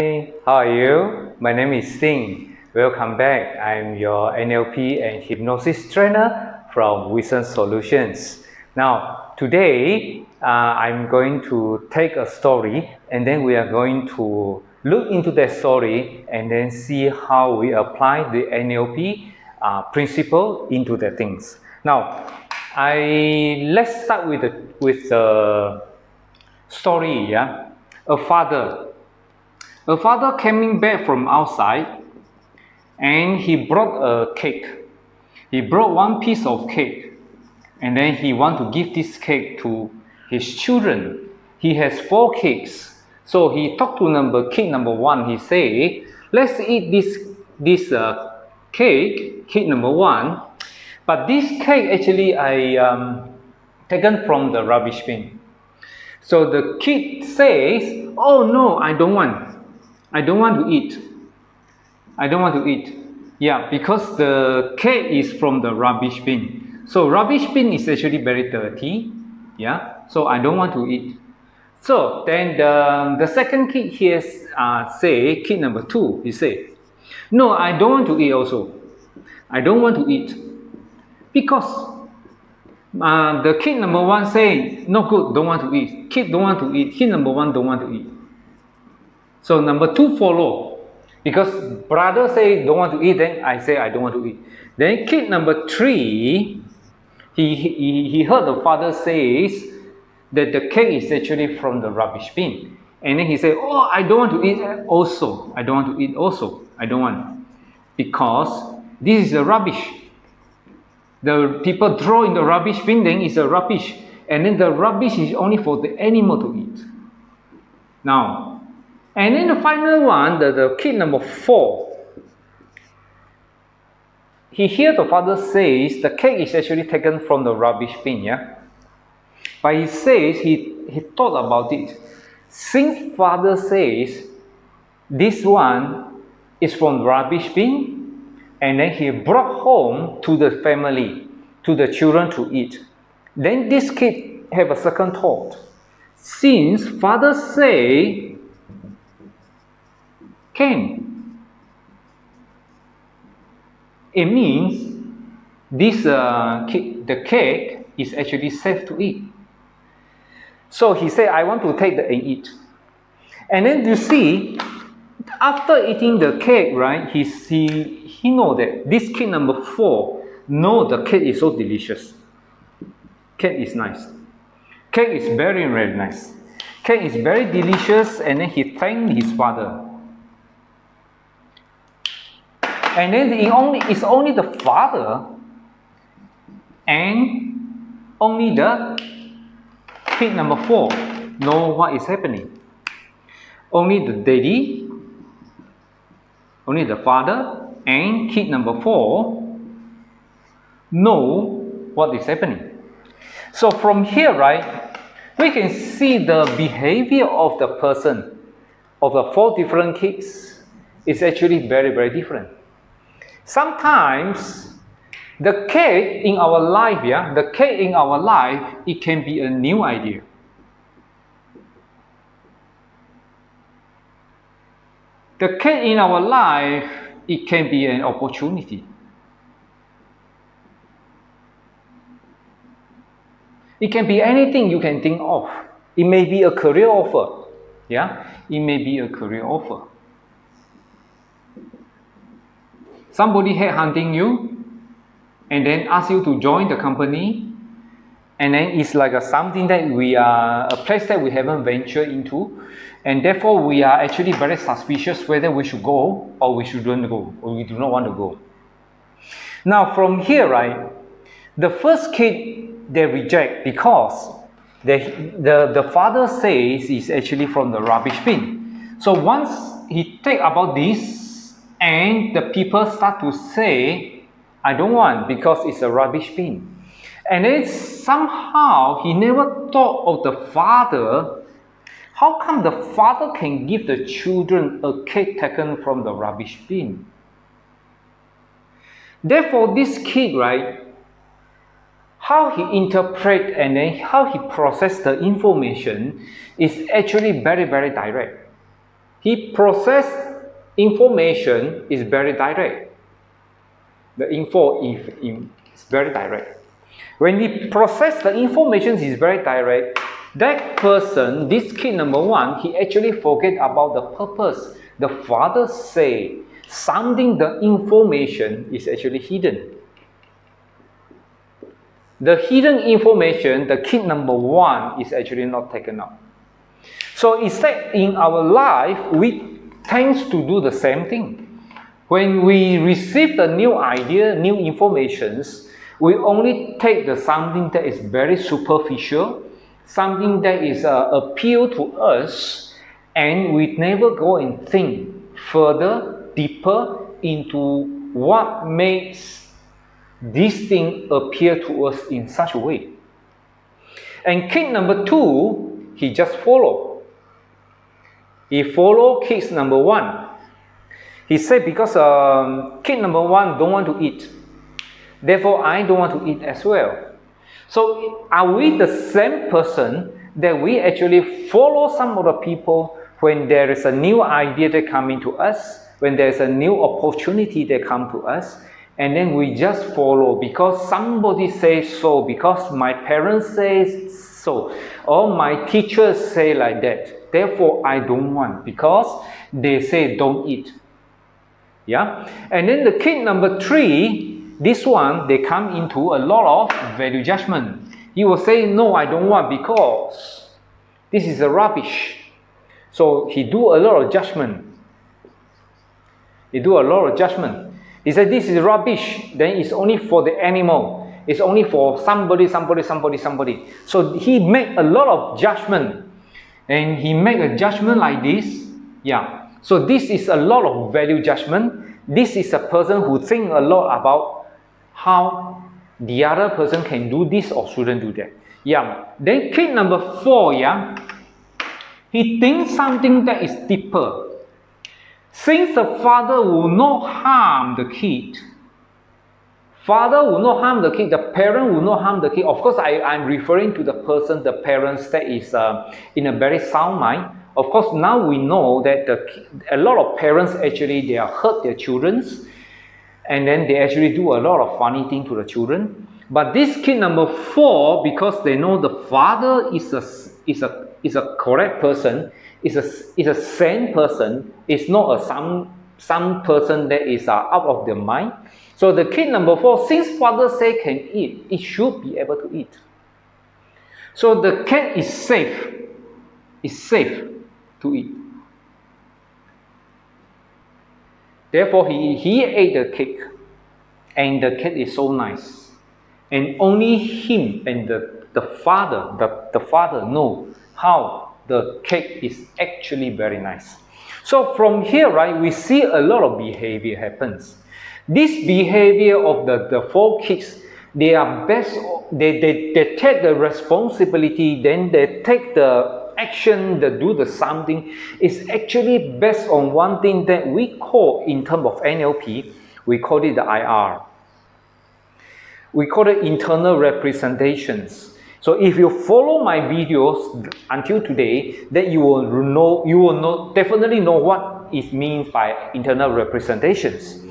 Hey, how are you? My name is Singh. Welcome back. I'm your NLP and hypnosis trainer from Wisdom Solutions. Now, today I'm going to take a story and then we are going to look into that story and then see how we apply the NLP principle into the things. Now, let's start with the story. Yeah, a father coming back from outside and he brought a cake. He brought one piece of cake and then he want to give this cake to his children. He has 4 cakes. So he talked to kid number 1. He say, let's eat this cake number 1. But this cake actually I taken from the rubbish bin. So the kid says, oh no, I don't want to eat. I don't want to eat. Yeah, because the cake is from the rubbish bin. So rubbish bin is actually very dirty. Yeah, so I don't want to eat. So then the second kid here say, kid number 2, he say, no, I don't want to eat also. I don't want to eat. Because the kid number 1 say, no good, don't want to eat. Kid don't want to eat. Kid number 1 don't want to eat. So number 2 follow. Because brother say don't want to eat, then I say I don't want to eat. Then kid number 3, he heard the father says that the cake is actually from the rubbish bin. And then he said, oh, I don't want to eat also. I don't want to eat also. I don't want. Because this is a rubbish. The people throw in the rubbish bin, then it's a rubbish. And then the rubbish is only for the animal to eat. Now, and then the final one, the kid number 4, he hear the father says the cake is actually taken from the rubbish bin, yeah? But he says, he thought about it. Since father says this one is from rubbish bin, and then he brought home to the family, to the children to eat. Then this kid have a second thought. Since father say can, it means this the cake is actually safe to eat. So he said, I want to take and eat. And then you see, after eating the cake, right, he know that this kid number 4 know the cake is so delicious. Cake is nice. Cake is very, very nice. Cake is very delicious, and then he thanked his father. And then it's only the father and only the kid number 4 know what is happening. Only the daddy, only the father and kid number 4 know what is happening. So from here, right, we can see the behavior of the person, of the 4 different kids, is actually very, very different. Sometimes the cake in our life, it can be a new idea. The cake in our life, it can be an opportunity. It can be anything you can think of. It may be a career offer. Yeah, it may be a career offer. Somebody headhunting you and then ask you to join the company, and then it's like something that a place that we haven't ventured into, and therefore we are actually very suspicious whether we should go or we shouldn't go, or we do not want to go. Now from here, right, the first kid they reject because the father says it's actually from the rubbish bin. So once he think about this, and the people start to say, I don't want because it's a rubbish bin. And then somehow he never thought of the father. How come the father can give the children a cake taken from the rubbish bin? Therefore, this kid, right, how he interpret and then how he process the information is actually very, very direct. he processed information is very direct. The info is very direct. When he process the information is very direct, that person, this kid number 1, he actually forget about the purpose. The father say something, the information is actually hidden. The hidden information, the kid number 1 is actually not taken up. So it's like in our life, we tend to do the same thing. When we receive the new idea, new informations, we only take the something that is very superficial, something that is appeal to us, and we never go and think further, deeper into what makes this thing appear to us in such a way. And kid number 2, he just follow. He follow kid number 1. He said, because kid number 1 don't want to eat, therefore I don't want to eat as well. So are we the same person that we actually follow some other people when there is a new idea that come into us, when there is a new opportunity that come to us, and then we just follow because somebody says so, because my parents say so, or my teachers say like that. Therefore, I don't want because they say don't eat. Yeah, and then the kid number 3, this one, they come into a lot of value judgment. He will say, no, I don't want because this is a rubbish. So he do a lot of judgment. He do a lot of judgment. He said, this is rubbish. Then it's only for the animal. It's only for somebody. So he make a lot of judgment. And he make a judgment like this. Yeah. So this is a lot of value judgment. This is a person who think a lot about how the other person can do this or shouldn't do that. Yeah. Then kid number 4, yeah, he thinks something that is deeper. Since the father will not harm the kid, father will not harm the kid, the parent will not harm the kid. Of course, I'm referring to the person, the parents that is in a very sound mind. Of course, now we know that a lot of parents actually, they hurt their children, and then they actually do a lot of funny things to the children. But this kid number 4, because they know the father is a correct person, is a sane person, is not a some person that is out of their mind. So the kid number 4, since father say can eat, it should be able to eat. So the cat is safe. It's safe to eat. Therefore, he ate the cake, and the cake is so nice. And only him and the father know how the cake is actually very nice. So from here, right, we see a lot of behavior happens. This behavior of the 4 kids, they are best. They take the responsibility, then they take the action, they do the something. Is actually based on one thing that we call, in terms of NLP, we call it the IR. We call it internal representations. So if you follow my videos until today, then you will definitely know what it means by internal representations.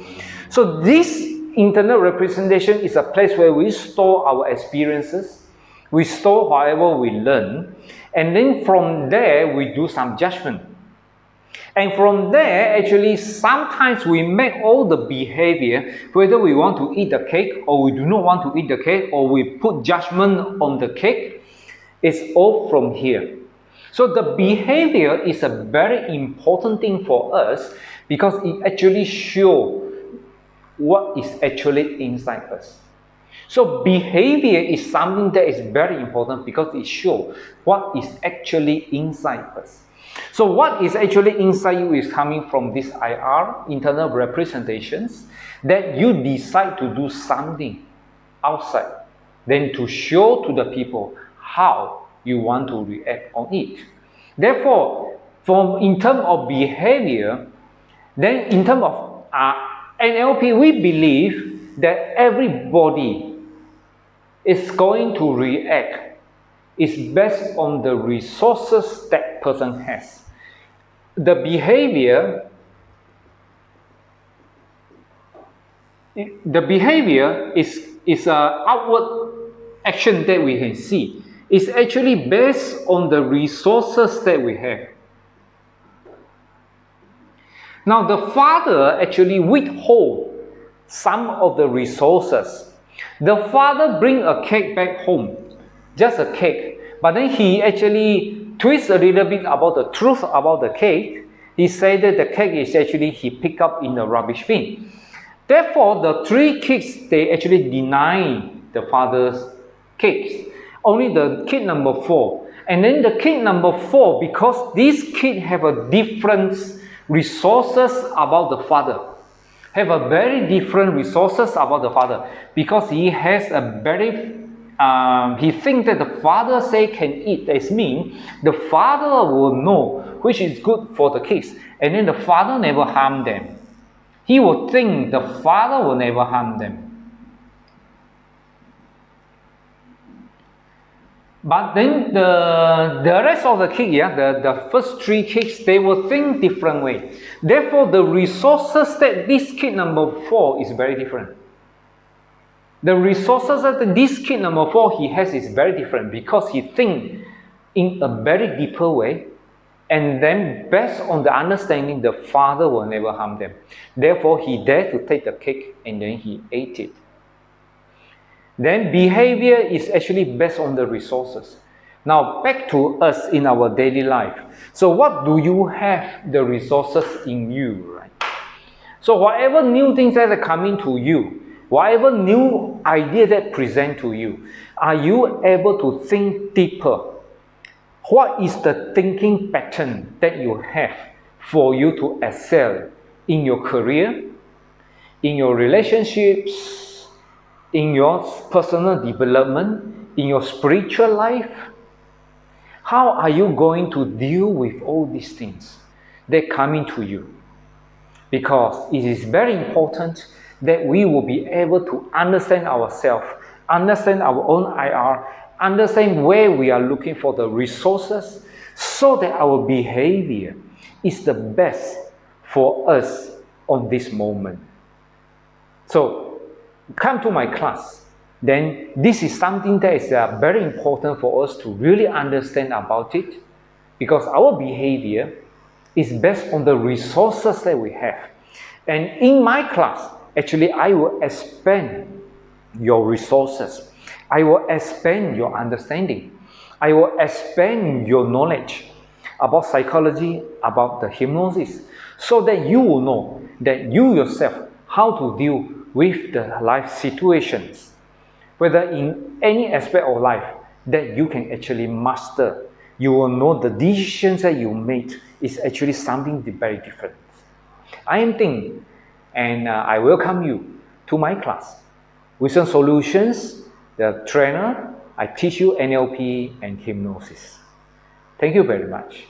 So this internal representation is a place where we store our experiences, we store whatever we learn, and then from there we do some judgment. And from there, actually, sometimes we make all the behavior, whether we want to eat the cake or we do not want to eat the cake, or we put judgment on the cake, it's all from here. So the behavior is a very important thing for us because it actually shows what is actually inside us. So behavior is something that is very important because it shows what is actually inside us. So what is actually inside you is coming from this IR, internal representations, that you decide to do something outside, then to show to the people how you want to react on it. Therefore, in terms of behavior, then in terms of NLP, we believe that everybody is going to react is based on the resources that person has. the behavior is an outward action that we can see. It's actually based on the resources that we have. Now the father actually withhold some of the resources. The father bring a cake back home, just a cake, but then he actually twists a little bit about the truth about the cake. He said that the cake is actually he picked up in the rubbish bin. Therefore, the 3 kids, they actually deny the father's cakes. Only the kid number 4. And then the kid number 4, because these kids have a different resources about the father, have a very different resources about the father, because he has a very he thinks that the father say can eat. That means the father will know which is good for the kids, and then the father never harm them. He will think the father will never harm them. But then the rest of the kids, the first 3 kids, they will think different way. Therefore, the resources that this kid number 4 is very different. The resources that this kid number 4 he has is very different, because he thinks in a very deeper way, and then based on the understanding the father will never harm them. Therefore, he dared to take the cake and then he ate it. Then behavior is actually based on the resources. Now back to us in our daily life. So what do you have the resources in you, right? So whatever new things that are coming to you, whatever new idea that present to you, are you able to think deeper? What is the thinking pattern that you have for you to excel in your career, in your relationships, in your personal development, in your spiritual life? How are you going to deal with all these things that come into you? Because it is very important that we will be able to understand ourselves, understand our own IR, understand where we are looking for the resources, so that our behavior is the best for us on this moment. So come to my class, then this is something that is very important for us to really understand about it, because our behavior is based on the resources that we have. And in my class, actually, I will expand your resources. I will expand your understanding. I will expand your knowledge about psychology, about the hypnosis, so that you will know that you yourself, how to deal with the life situations, whether in any aspect of life that you can actually master. You will know the decisions that you made is actually something very different. I am Ting, and I welcome you to my class. Wisdom Solutions, the trainer, I teach you NLP and hypnosis. Thank you very much.